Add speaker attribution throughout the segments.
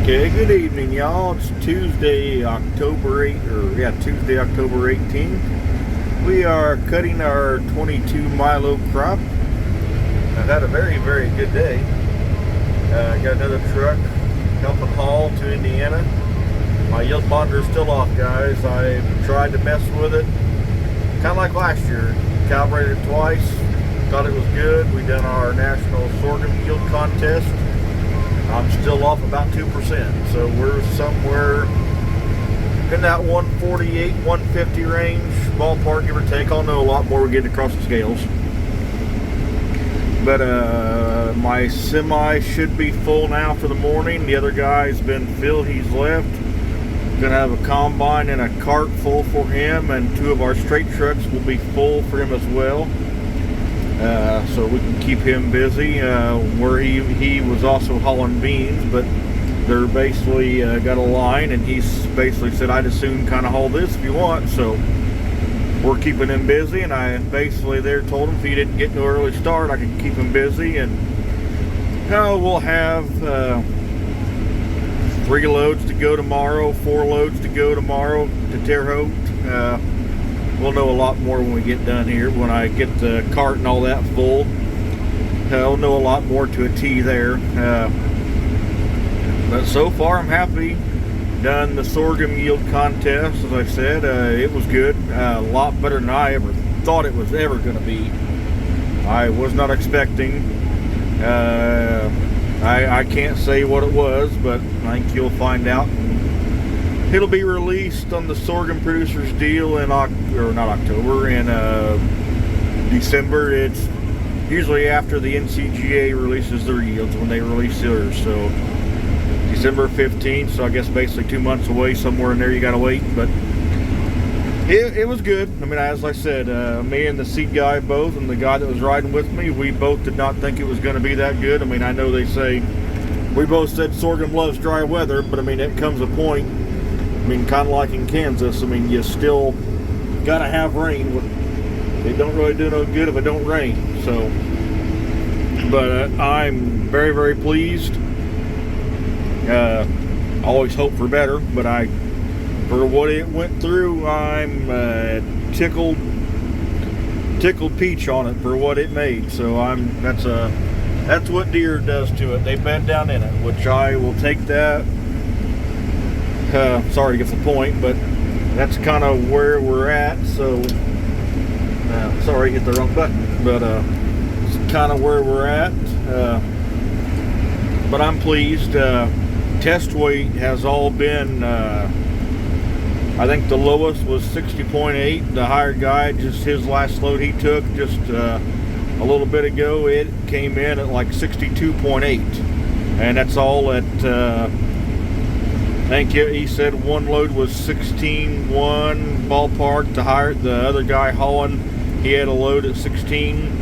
Speaker 1: Okay, good evening, y'all. It's Tuesday, October 8th, Tuesday, October 18th. We are cutting our 22 milo crop. I've had a very, very good day. Got another truck helping haul to Indiana. My yield monitor is still off, guys. I tried to mess with it, kind of like last year. Calibrated it twice, thought it was good. We done our national sorghum yield contest. I'm still off about 2%, so we're somewhere in that 148, 150 range, ballpark, give or take. I'll know a lot more we get across the scales. But my semi should be full now for the morning. The other guy's been filled, he's left. Gonna have a combine and a cart full for him, and two of our straight trucks will be full for him as well. So we can keep him busy, where he was also hauling beans, but they're basically got a line, and he's basically said, I'd as soon kind of haul this if you want. So we're keeping him busy, and I basically there told him if he didn't get no early start, I could keep him busy. And we'll have 3 loads to go tomorrow, 4 loads to go tomorrow to Terre Haute. We'll know a lot more when we get done here. When I get the cart and all that full, we'll know a lot more to a T there. But so far, I'm happy. Done the sorghum yield contest, as I said. It was good. A lot better than I ever thought it was ever going to be. I was not expecting. I can't say what it was, but I think you'll find out. It'll be released on the Sorghum Producers Deal in December. It's usually after the NCGA releases their yields when they release theirs. So December 15th, so I guess basically 2 months away, somewhere in there you gotta wait. But it was good. I mean, as I said, me and the seat guy both, and the guy that was riding with me, we both did not think it was going to be that good. I mean, I know they say, we both said sorghum loves dry weather, but I mean, it comes a point, I mean, kind of like in Kansas, I mean, you still got to have rain. It don't really do no good if it don't rain. So, but I'm very, very pleased. Always hope for better, but for what it went through, I'm tickled peach on it for what it made. So that's what deer does to it. They bed down in it, which I will take that. Sorry to get the point, but that's kind of where we're at. So sorry, hit the wrong button, but it's kind of where we're at. But I'm pleased. Test weight has all been, I think the lowest was 60.8. The higher guy, just his last load he took just a little bit ago, it came in at like 62.8, and that's all at I think he said one load was 16.1 ballpark. The other guy hauling, he had a load at 16.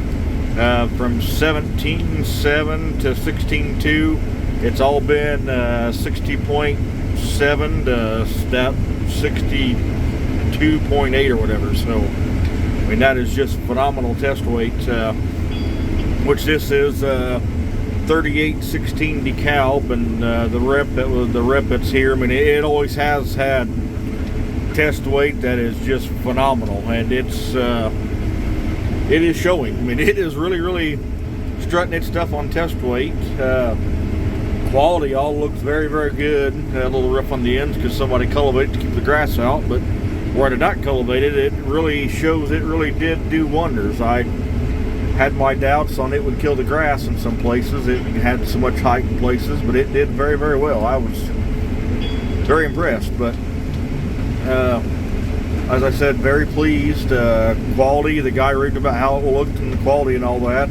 Speaker 1: From 17.7 to 16.2, it's all been 60.7 to step 62.8 or whatever. So I mean, that is just phenomenal test weight, which this is 3816 DeKalb, and the rep that's here. I mean, it always has had test weight that is just phenomenal, and it is showing. I mean, it is really, really strutting its stuff on test weight. Quality all looks very, very good. A little rough on the ends because somebody cultivated to keep the grass out, but where I did not cultivate it, it really shows it really did do wonders. I had my doubts on it would kill the grass in some places. It had so much height in places, but it did very, very well. I was very impressed, but as I said, very pleased. Quality, the guy raved about how it looked and the quality and all that.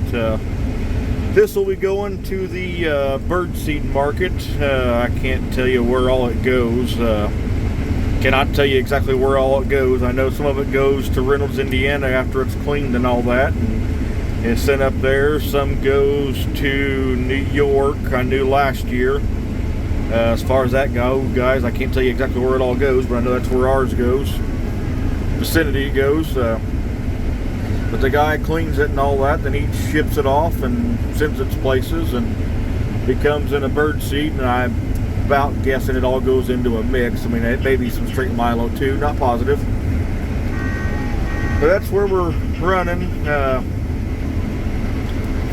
Speaker 1: This will be going to the birdseed market. I can't tell you where all it goes. Cannot tell you exactly where all it goes. I know some of it goes to Reynolds, Indiana after it's cleaned and all that, and it's sent up there. Some goes to New York, I knew last year. As far as that goes, guys, I can't tell you exactly where it all goes, but I know that's where ours goes. Vicinity goes. But the guy cleans it and all that, then he ships it off and sends it to places, and it comes in a bird seed. And about guessing it all goes into a mix. I mean, it may be some straight milo too, not positive. But that's where we're running.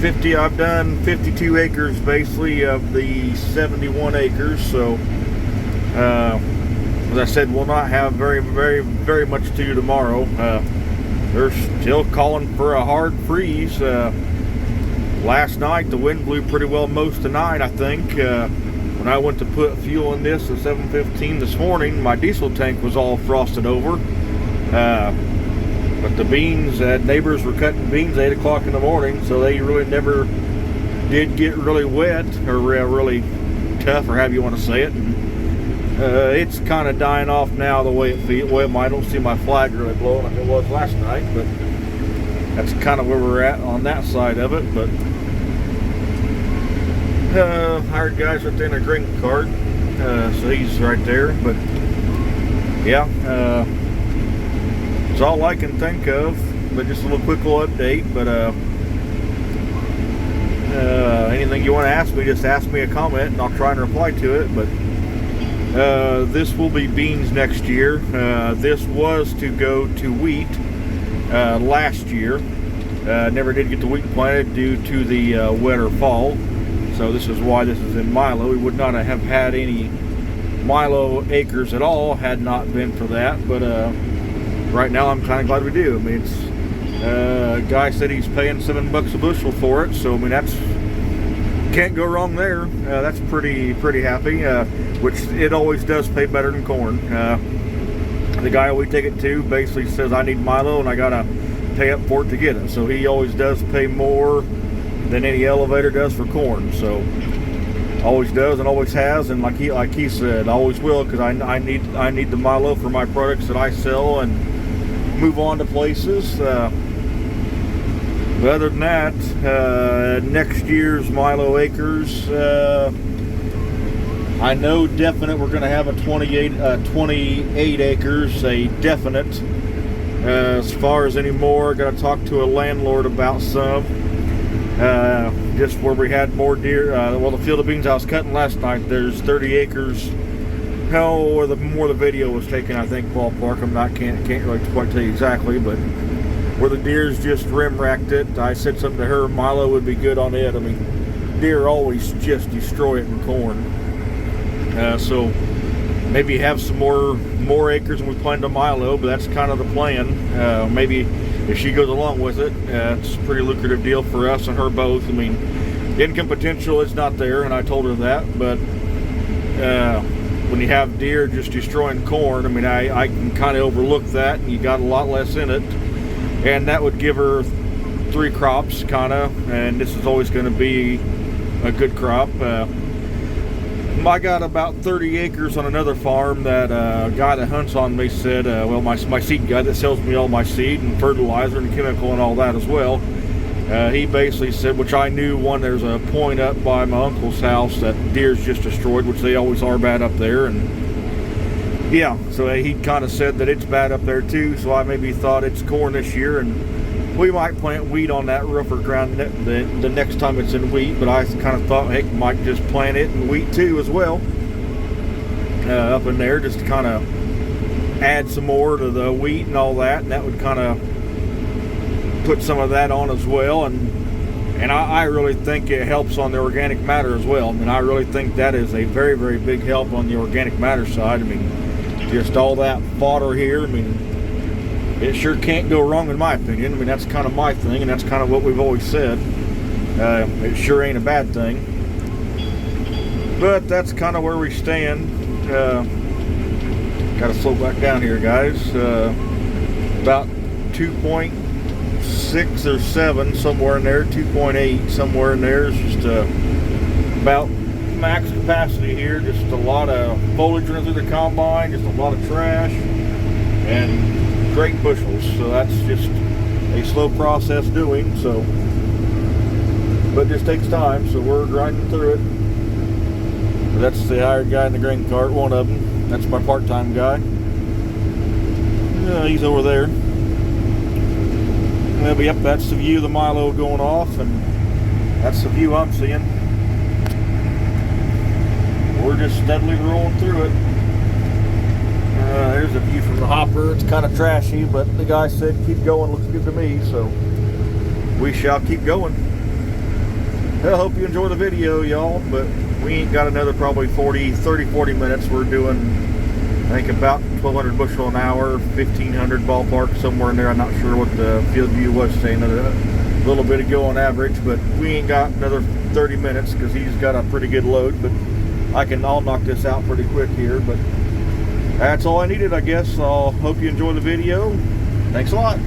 Speaker 1: 50. I've done 52 acres basically of the 71 acres. So, as I said, we'll not have very much to do tomorrow. They're still calling for a hard freeze. Last night the wind blew pretty well most of the night, I think. When I went to put fuel in this at 7:15 this morning, my diesel tank was all frosted over. But the beans, neighbors were cutting beans at 8 o'clock in the morning, so they really never did get really wet or really tough, or however you want to say it. It's kind of dying off now the way it feels. Well, I don't see my flag really blowing like it was last night, but that's kind of where we're at on that side of it. But hired guys right there in a grain cart, so he's right there. But yeah, it's all I can think of. But just a little quick little update. But anything you want to ask me, just ask me a comment and I'll try and reply to it. But this will be beans next year. This was to go to wheat last year. Never did get the wheat planted due to the wetter fall. So this is why this is in milo. We would not have had any milo acres at all had not been for that. But right now I'm kind of glad we do. I mean, it's a guy said he's paying $7 a bushel for it. So I mean, that's can't go wrong there. That's pretty happy. Which it always does pay better than corn. The guy we take it to basically says I need milo and I gotta pay up for it to get it. So he always does pay more than any elevator does for corn. So always does and always has, and like he said, always will, because I need the milo for my products that I sell and move on to places. But other than that, next year's milo acres, I know definite we're going to have a 28 acres, a definite. As far as any more, got to talk to a landlord about some. Just where we had more deer. Well, the field of beans I was cutting last night, there's 30 acres. Hell, where the more the video was taken, I think ballpark. Can't really quite tell you exactly, but where the deers just rim racked it. I said something to her. Milo would be good on it. I mean, deer always just destroy it in corn. So maybe have some more acres than we planned on milo, but that's kind of the plan. Maybe if she goes along with it, it's a pretty lucrative deal for us and her both. I mean, the income potential is not there, and I told her that. But when you have deer just destroying corn, I mean, I can kind of overlook that, and you got a lot less in it, and that would give her 3 crops, kind of. And this is always going to be a good crop. I got about 30 acres on another farm that a guy that hunts on me said, well, my seed guy that sells me all my seed and fertilizer and chemical and all that as well. He basically said, which I knew, there's a point up by my uncle's house that deer's just destroyed, which they always are bad up there. And yeah, so he kind of said that it's bad up there too. So I maybe thought it's corn this year, and we might plant wheat on that rougher ground the next time it's in wheat. But I kind of thought, heck, might just plant it in wheat too as well, up in there, just to kind of add some more to the wheat and all that, and that would kind of put some of that on as well. And I really think it helps on the organic matter as well. I mean, I really think that is a very big help on the organic matter side. I mean, just all that fodder here, I mean, it sure can't go wrong in my opinion. I mean, that's kind of my thing, and that's kind of what we've always said. It sure ain't a bad thing. But that's kind of where we stand. Got to slow back down here, guys. About 2.6 or 7, somewhere in there. 2.8, somewhere in there. It's just about max capacity here. Just a lot of foliage running through the combine. Just a lot of trash. And great bushels, so that's just a slow process doing. So, but it just takes time, so we're grinding through it. But that's the hired guy in the grain cart, one of them. That's my part-time guy. He's over there. But yep, that's the view of the milo going off, and that's the view I'm seeing. We're we're just steadily rolling through it. There's a view from the hopper. It's kind of trashy, but the guy said keep going, looks good to me, so we shall keep going. I hope you enjoy the video, y'all, but we ain't got another probably 30, 40 minutes. We're doing, I think, about 1,200 bushel an hour, 1,500 ballpark, somewhere in there. I'm not sure what the field view was saying, a little bit ago on average, but we ain't got another 30 minutes because he's got a pretty good load, but I'll knock this out pretty quick here. But that's all I needed, I guess. I'll hope you enjoy the video. Thanks a lot.